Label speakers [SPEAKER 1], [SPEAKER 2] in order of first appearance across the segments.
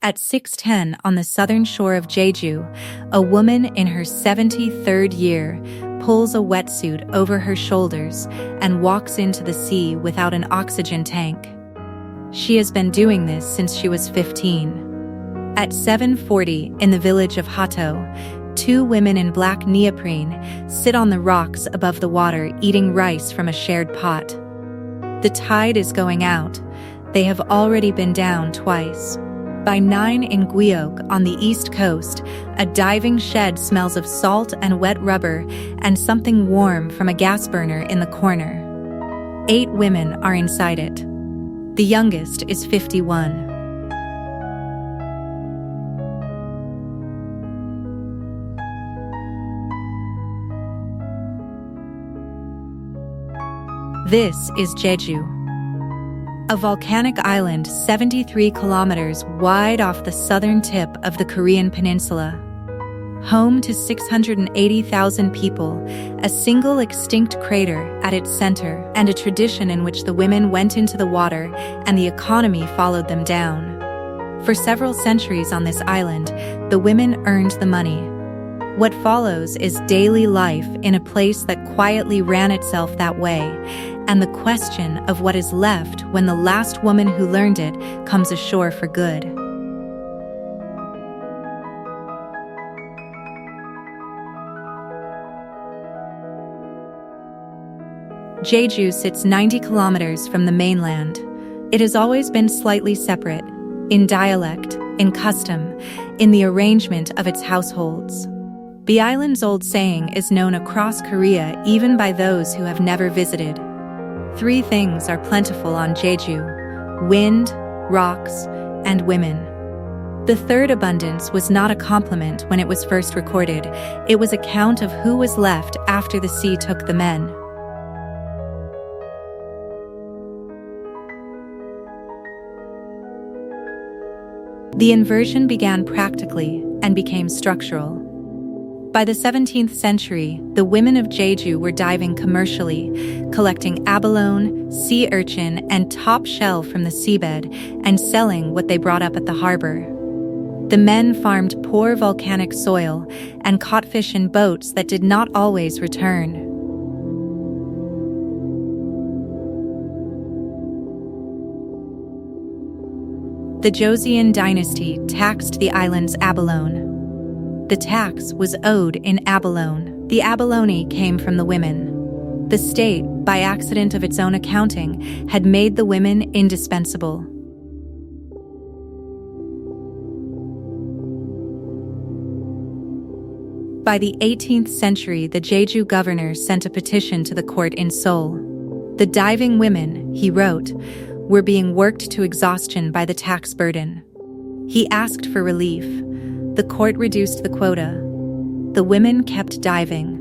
[SPEAKER 1] At 6:10 on the southern shore of Jeju, a woman in her 73rd year pulls a wetsuit over her shoulders and walks into the sea without an oxygen tank. She has been doing this since she was 15. At 7:40 in the village of Hato, two women in black neoprene sit on the rocks above the water eating rice from a shared pot. The tide is going out. They have already been down twice. By 9 in Guyok on the east coast, a diving shed smells of salt and wet rubber and something warm from a gas burner in the corner. 8 women are inside it. The youngest is 51. This is Jeju, a volcanic island 73 kilometers wide off the southern tip of the Korean peninsula. Home to 680,000 people, a single extinct crater at its center, and a tradition in which the women went into the water and the economy followed them down. For several centuries on this island, the women earned the money. What follows is daily life in a place that quietly ran itself that way, and the question of what is left when the last woman who learned it comes ashore for good. Jeju sits 90 kilometers from the mainland. It has always been slightly separate, in dialect, in custom, in the arrangement of its households. The island's old saying is known across Korea even by those who have never visited. 3 things are plentiful on Jeju: wind, rocks, and women. The third abundance was not a compliment when it was first recorded. It was a count of who was left after the sea took the men. The inversion began practically and became structural. By the 17th century, the women of Jeju were diving commercially, collecting abalone, sea urchin, and top shell from the seabed and selling what they brought up at the harbor. The men farmed poor volcanic soil and caught fish in boats that did not always return. The Joseon dynasty taxed the island's abalone. The tax was owed in abalone. The abalone came from the women. The state, by accident of its own accounting, had made the women indispensable. By the 18th century, the Jeju governor sent a petition to the court in Seoul. The diving women, he wrote, were being worked to exhaustion by the tax burden. He asked for relief. The court reduced the quota. The women kept diving.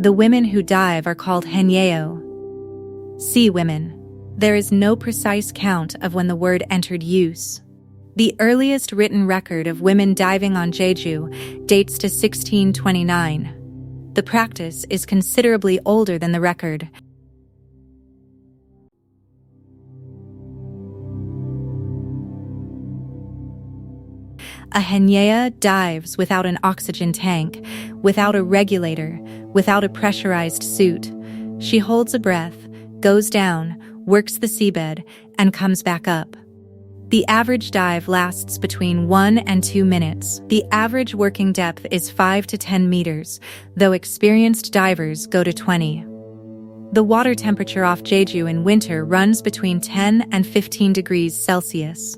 [SPEAKER 1] The women who dive are called Haenyeo, sea women. There is no precise count of when the word entered use. The earliest written record of women diving on Jeju dates to 1629. The practice is considerably older than the record. A Haenyeo dives without an oxygen tank, without a regulator, without a pressurized suit. She holds a breath, goes down, works the seabed, and comes back up. The average dive lasts between 1 and 2 minutes. The average working depth is 5 to 10 meters, though experienced divers go to 20. The water temperature off Jeju in winter runs between 10 and 15 degrees Celsius.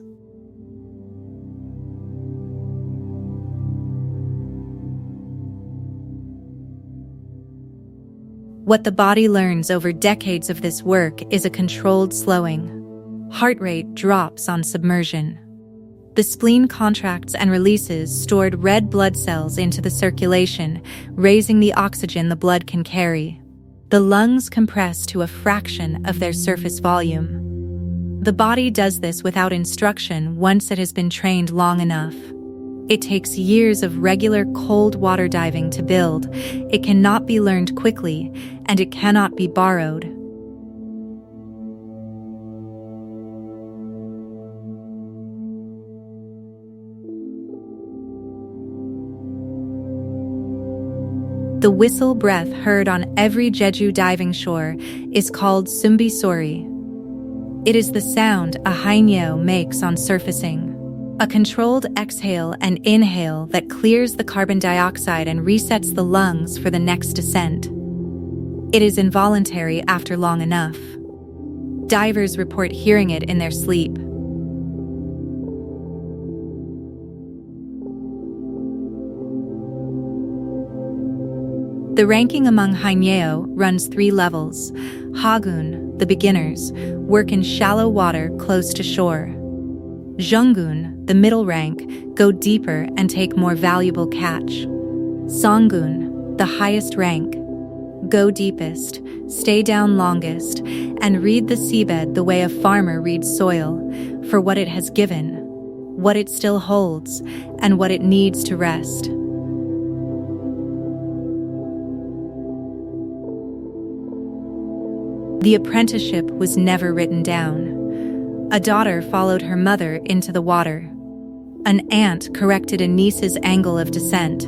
[SPEAKER 1] What the body learns over decades of this work is a controlled slowing. Heart rate drops on submersion. The spleen contracts and releases stored red blood cells into the circulation, raising the oxygen the blood can carry. The lungs compress to a fraction of their surface volume. The body does this without instruction once it has been trained long enough. It takes years of regular cold water diving to build. It cannot be learned quickly, and it cannot be borrowed. The whistle breath heard on every Jeju diving shore is called sumbi sori. It is the sound a Haenyeo makes on surfacing. A controlled exhale and inhale that clears the carbon dioxide and resets the lungs for the next descent. It is involuntary after long enough. Divers report hearing it in their sleep. The ranking among Haenyeo runs 3 levels. Hagun, the beginners, work in shallow water close to shore. Jeongun, the middle rank, go deeper and take more valuable catch. Songun, the highest rank, go deepest, stay down longest, and read the seabed the way a farmer reads soil, for what it has given, what it still holds, and what it needs to rest. The apprenticeship was never written down. A daughter followed her mother into the water. An aunt corrected a niece's angle of descent.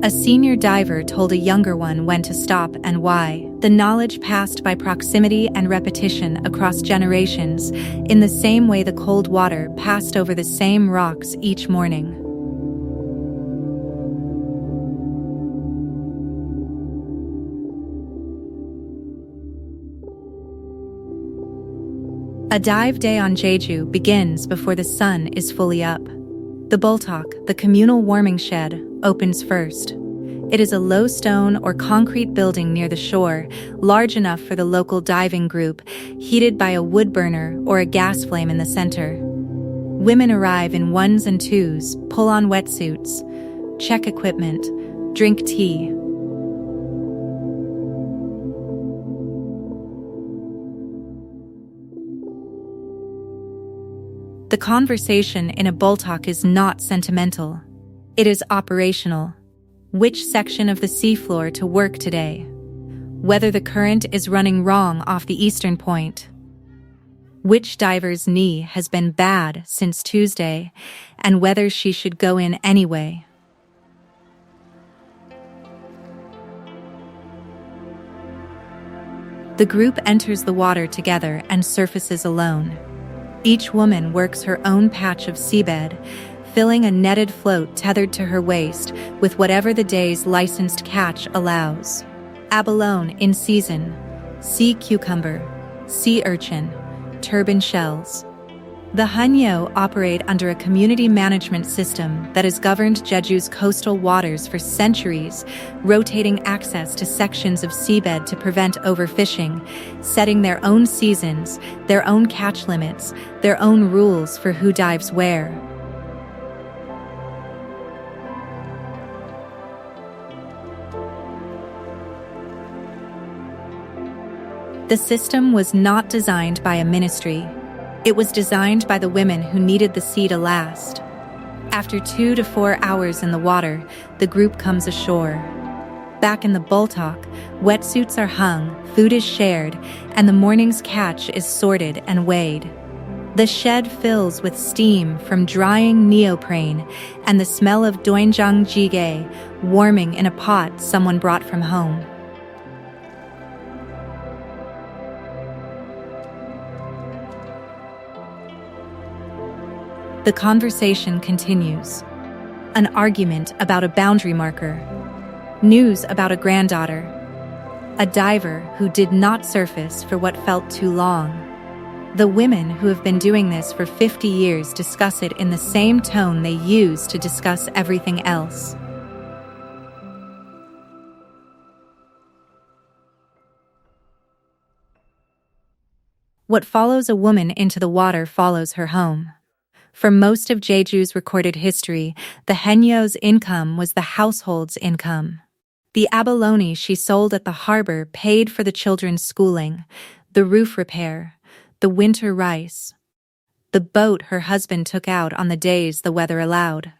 [SPEAKER 1] A senior diver told a younger one when to stop and why. The knowledge passed by proximity and repetition across generations, in the same way the cold water passed over the same rocks each morning. A dive day on Jeju begins before the sun is fully up. The bultak, the communal warming shed, opens first. It is a low stone or concrete building near the shore, large enough for the local diving group, heated by a wood burner or a gas flame in the center. Women arrive in ones and twos, pull on wetsuits, check equipment, drink tea. The conversation in a bultak is not sentimental. It is operational. Which section of the seafloor to work today? Whether the current is running wrong off the eastern point. Which diver's knee has been bad since Tuesday, and whether she should go in anyway. The group enters the water together and surfaces alone. Each woman works her own patch of seabed, filling a netted float tethered to her waist with whatever the day's licensed catch allows. Abalone in season, sea cucumber, sea urchin, turban shells. The Haenyeo operate under a community management system that has governed Jeju's coastal waters for centuries, rotating access to sections of seabed to prevent overfishing, setting their own seasons, their own catch limits, their own rules for who dives where. The system was not designed by a ministry. It was designed by the women who needed the sea to last. After 2 to 4 hours in the water, the group comes ashore. Back in the bultak, wetsuits are hung, food is shared, and the morning's catch is sorted and weighed. The shed fills with steam from drying neoprene and the smell of doenjang jjigae warming in a pot someone brought from home. The conversation continues. An argument about a boundary marker. News about a granddaughter. A diver who did not surface for what felt too long. The women who have been doing this for 50 years discuss it in the same tone they use to discuss everything else. What follows a woman into the water follows her home. For most of Jeju's recorded history, the Haenyeo's income was the household's income. The abalone she sold at the harbor paid for the children's schooling, the roof repair, the winter rice, the boat her husband took out on the days the weather allowed.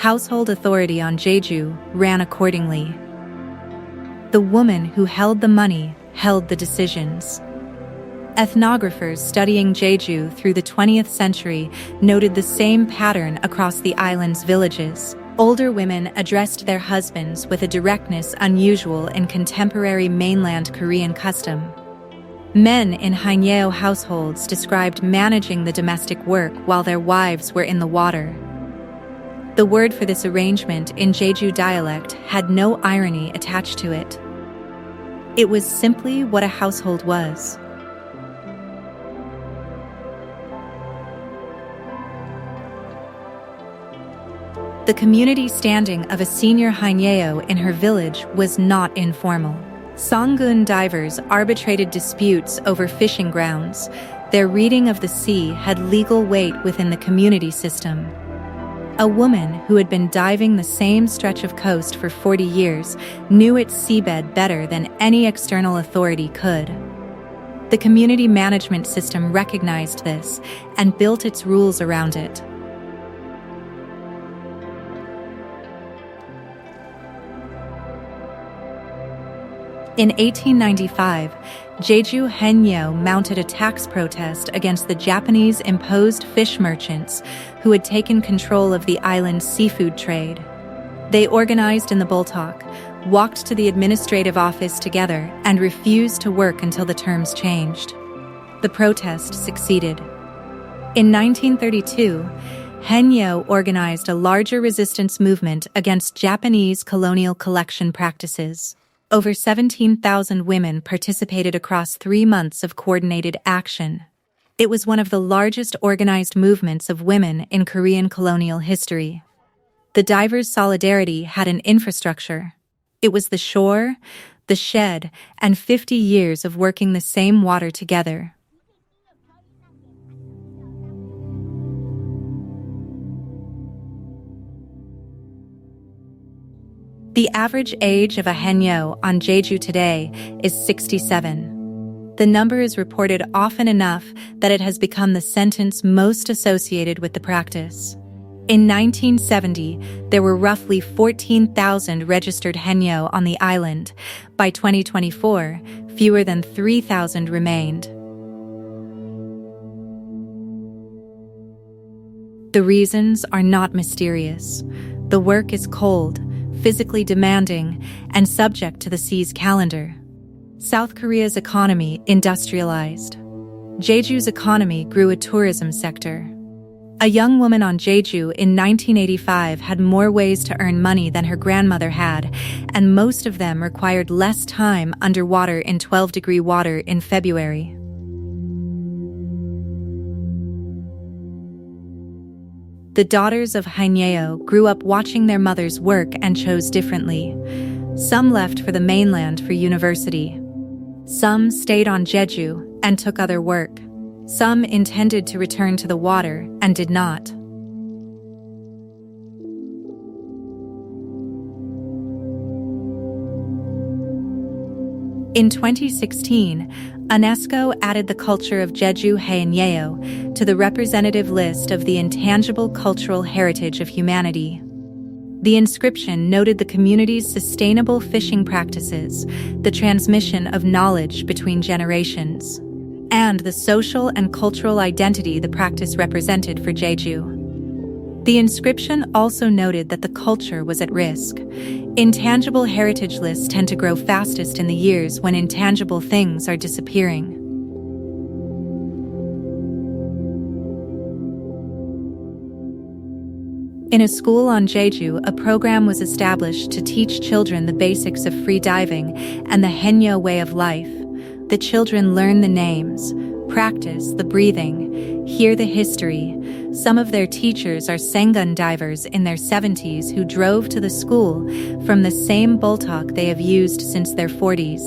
[SPEAKER 1] Household authority on Jeju ran accordingly. The woman who held the money held the decisions. Ethnographers studying Jeju through the 20th century noted the same pattern across the island's villages. Older women addressed their husbands with a directness unusual in contemporary mainland Korean custom. Men in Haenyeo households described managing the domestic work while their wives were in the water. The word for this arrangement in Jeju dialect had no irony attached to it. It was simply what a household was. The community standing of a senior Haenyeo in her village was not informal. Songun divers arbitrated disputes over fishing grounds. Their reading of the sea had legal weight within the community system. A woman who had been diving the same stretch of coast for 40 years knew its seabed better than any external authority could. The community management system recognized this and built its rules around it. In 1895, Jeju Haenyeo mounted a tax protest against the Japanese-imposed fish merchants who had taken control of the island's seafood trade. They organized in the Bultak, walked to the administrative office together, and refused to work until the terms changed. The protest succeeded. In 1932, Haenyeo organized a larger resistance movement against Japanese colonial collection practices. Over 17,000 women participated across 3 months of coordinated action. It was one of the largest organized movements of women in Korean colonial history. The divers' solidarity had an infrastructure. It was the shore, the shed, and 50 years of working the same water together. The average age of a Haenyeo on Jeju today is 67. The number is reported often enough that it has become the sentence most associated with the practice. In 1970, there were roughly 14,000 registered Haenyeo on the island. By 2024, fewer than 3,000 remained. The reasons are not mysterious. The work is cold, physically demanding, and subject to the sea's calendar. South Korea's economy industrialized. Jeju's economy grew a tourism sector. A young woman on Jeju in 1985 had more ways to earn money than her grandmother had, and most of them required less time underwater in 12-degree water in February. The daughters of Haenyeo grew up watching their mothers work and chose differently. Some left for the mainland for university. Some stayed on Jeju and took other work. Some intended to return to the water and did not. In 2016, UNESCO added the culture of Jeju Haenyeo to the representative list of the intangible cultural heritage of humanity. The inscription noted the community's sustainable fishing practices, the transmission of knowledge between generations, and the social and cultural identity the practice represented for Jeju. The inscription also noted that the culture was at risk. Intangible heritage lists tend to grow fastest in the years when intangible things are disappearing. In a school on Jeju, a program was established to teach children the basics of free diving and the Haenyeo way of life. The children learn the names, practice the breathing, hear the history. Some of their teachers are Sengun divers in their 70s who drove to the school from the same bultak they have used since their 40s.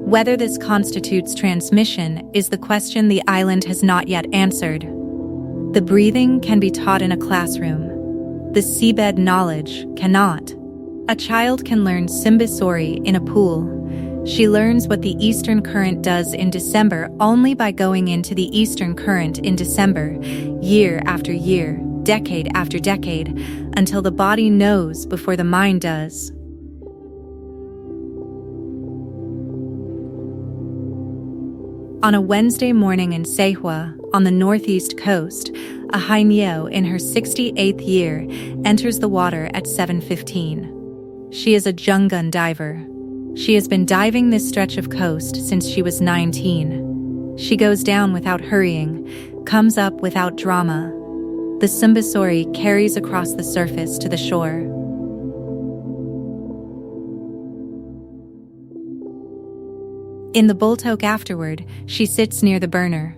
[SPEAKER 1] Whether this constitutes transmission is the question the island has not yet answered. The breathing can be taught in a classroom. The seabed knowledge cannot. A child can learn Simbasori in a pool. She learns what the Eastern Current does in December only by going into the Eastern Current in December, year after year, decade after decade, until the body knows before the mind does. On a Wednesday morning in Sehua, on the northeast coast, a Haenyeo in her 68th year enters the water at 7:15. She is a Jungun diver. She has been diving this stretch of coast since she was 19. She goes down without hurrying, comes up without drama. The Sumbasori carries across the surface to the shore. In the bultok afterward, she sits near the burner.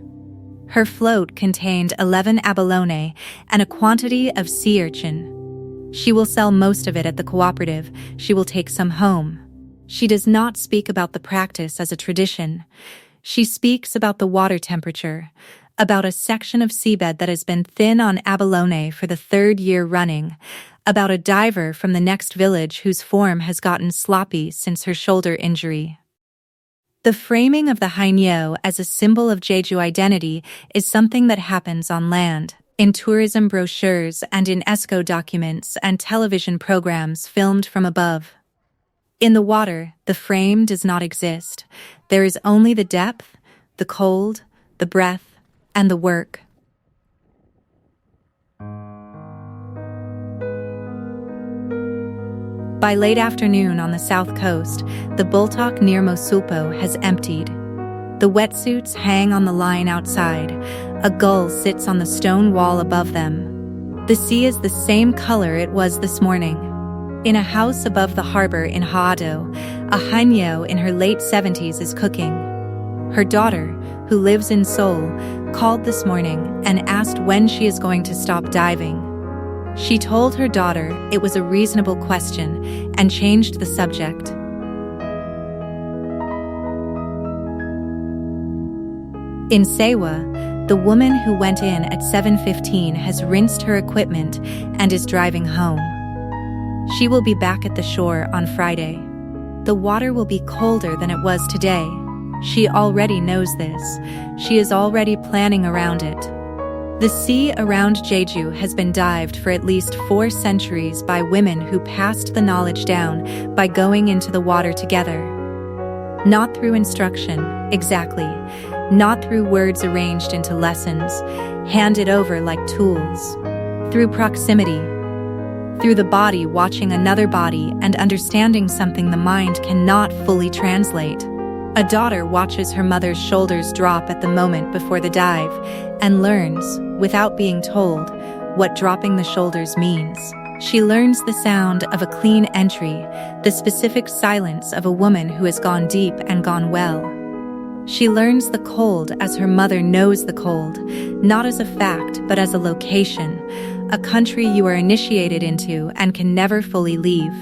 [SPEAKER 1] Her float contained 11 abalone and a quantity of sea urchin. She will sell most of it at the cooperative. She will take some home. She does not speak about the practice as a tradition. She speaks about the water temperature, about a section of seabed that has been thin on abalone for the 3rd year running, about a diver from the next village whose form has gotten sloppy since her shoulder injury. The framing of the Haenyeo as a symbol of Jeju identity is something that happens on land, in tourism brochures and in ESCO documents and television programs filmed from above. In the water, the frame does not exist. There is only the depth, the cold, the breath, and the work. By late afternoon on the south coast, the bultok near Mosulpo has emptied. The wetsuits hang on the line outside. A gull sits on the stone wall above them. The sea is the same color it was this morning. In a house above the harbor in Haedo, a Haenyeo in her late 70s is cooking. Her daughter, who lives in Seoul, called this morning and asked when she is going to stop diving. She told her daughter it was a reasonable question and changed the subject. In Sehua, the woman who went in at 7:15 has rinsed her equipment and is driving home. She will be back at the shore on Friday. The water will be colder than it was today. She already knows this. She is already planning around it. The sea around Jeju has been dived for at least 4 centuries by women who passed the knowledge down by going into the water together. Not through instruction, exactly. Not through words arranged into lessons, handed over like tools. Through proximity. Through the body watching another body and understanding something the mind cannot fully translate. A daughter watches her mother's shoulders drop at the moment before the dive and learns, without being told, what dropping the shoulders means. She learns the sound of a clean entry, the specific silence of a woman who has gone deep and gone well. She learns the cold as her mother knows the cold, not as a fact but as a location, a country you are initiated into and can never fully leave.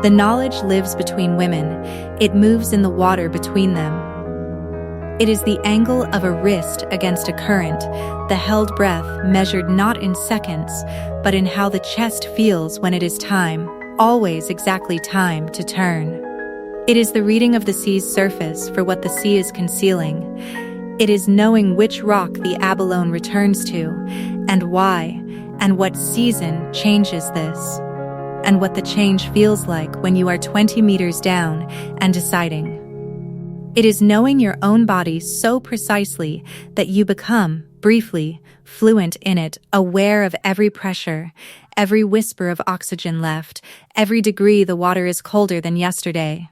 [SPEAKER 1] The knowledge lives between women. It moves in the water between them. It is the angle of a wrist against a current, the held breath measured not in seconds, but in how the chest feels when it is time, always exactly time to turn. It is the reading of the sea's surface for what the sea is concealing. It is knowing which rock the abalone returns to, and why, and what season changes this, and what the change feels like when you are 20 meters down and deciding. It is knowing your own body so precisely that you become, briefly, fluent in it, aware of every pressure, every whisper of oxygen left, every degree the water is colder than yesterday.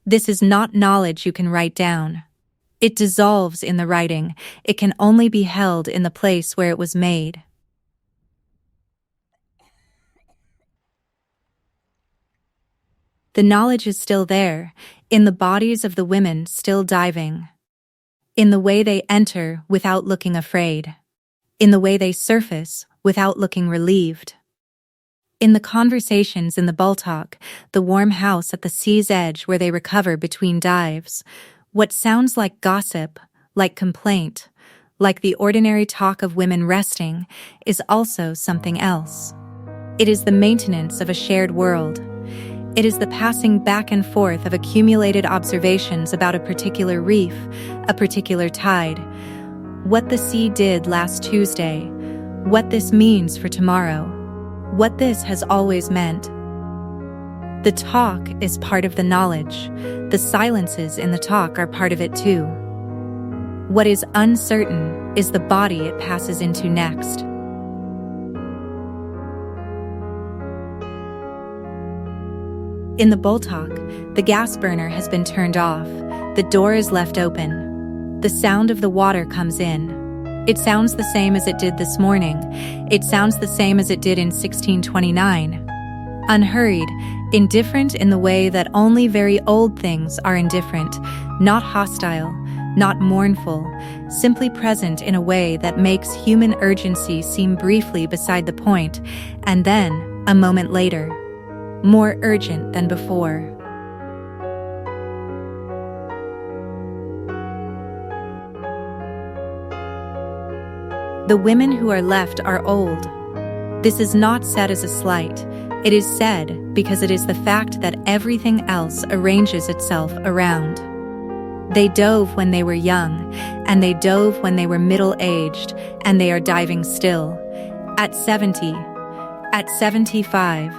[SPEAKER 1] This is not knowledge you can write down. It dissolves in the writing. It can only be held in the place where it was made. The knowledge is still there, in the bodies of the women still diving. In the way they enter without looking afraid. In the way they surface without looking relieved. In the conversations in the bultok, the warm house at the sea's edge where they recover between dives, what sounds like gossip, like complaint, like the ordinary talk of women resting, is also something else. It is the maintenance of a shared world. It is the passing back and forth of accumulated observations about a particular reef, a particular tide, what the sea did last Tuesday, what this means for tomorrow, what this has always meant. The talk is part of the knowledge. The silences in the talk are part of it too. What is uncertain is the body it passes into next. In the Boltok, the gas burner has been turned off. The door is left open. The sound of the water comes in. It sounds the same as it did this morning. It sounds the same as it did in 1629. Unhurried, indifferent in the way that only very old things are indifferent, not hostile, not mournful, simply present in a way that makes human urgency seem briefly beside the point, and then, a moment later, more urgent than before. The women who are left are old. This is not said as a slight. It is said because it is the fact that everything else arranges itself around. They dove when they were young, and they dove when they were middle-aged, and they are diving still. At 70, at 75,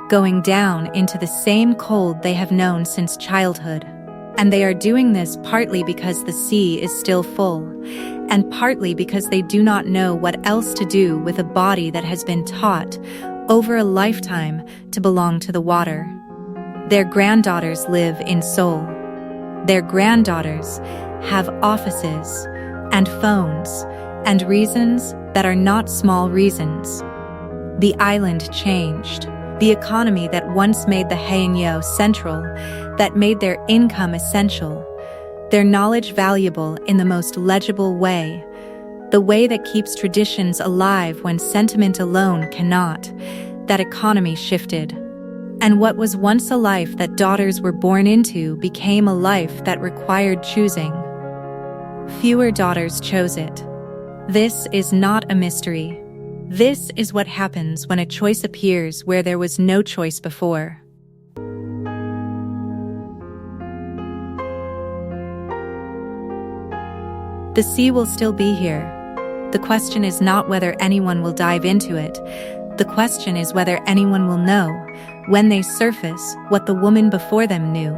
[SPEAKER 1] going down into the same cold they have known since childhood. And they are doing this partly because the sea is still full, and partly because they do not know what else to do with a body that has been taught, over a lifetime, to belong to the water. Their granddaughters live in Seoul. Their granddaughters have offices, and phones, and reasons that are not small reasons. The island changed. The economy that once made the Haenyeo central, that made their income essential, their knowledge valuable in the most legible way, the way that keeps traditions alive when sentiment alone cannot, that economy shifted. And what was once a life that daughters were born into became a life that required choosing. Fewer daughters chose it. This is not a mystery. This is what happens when a choice appears where there was no choice before. The sea will still be here. The question is not whether anyone will dive into it. The question is whether anyone will know, when they surface, what the woman before them knew.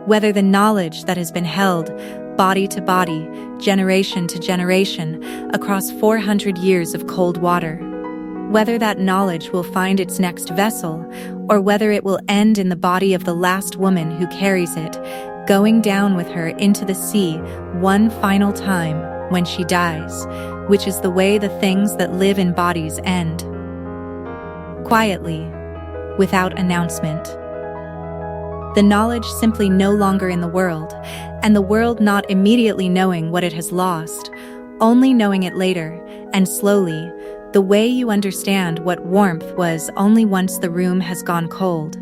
[SPEAKER 1] Whether the knowledge that has been held, body to body, generation to generation, across 400 years of cold water, whether that knowledge will find its next vessel, or whether it will end in the body of the last woman who carries it, going down with her into the sea one final time when she dies, which is the way the things that live in bodies end. Quietly, without announcement. The knowledge simply no longer in the world, and the world not immediately knowing what it has lost, only knowing it later, and slowly, the way you understand what warmth was only once the room has gone cold.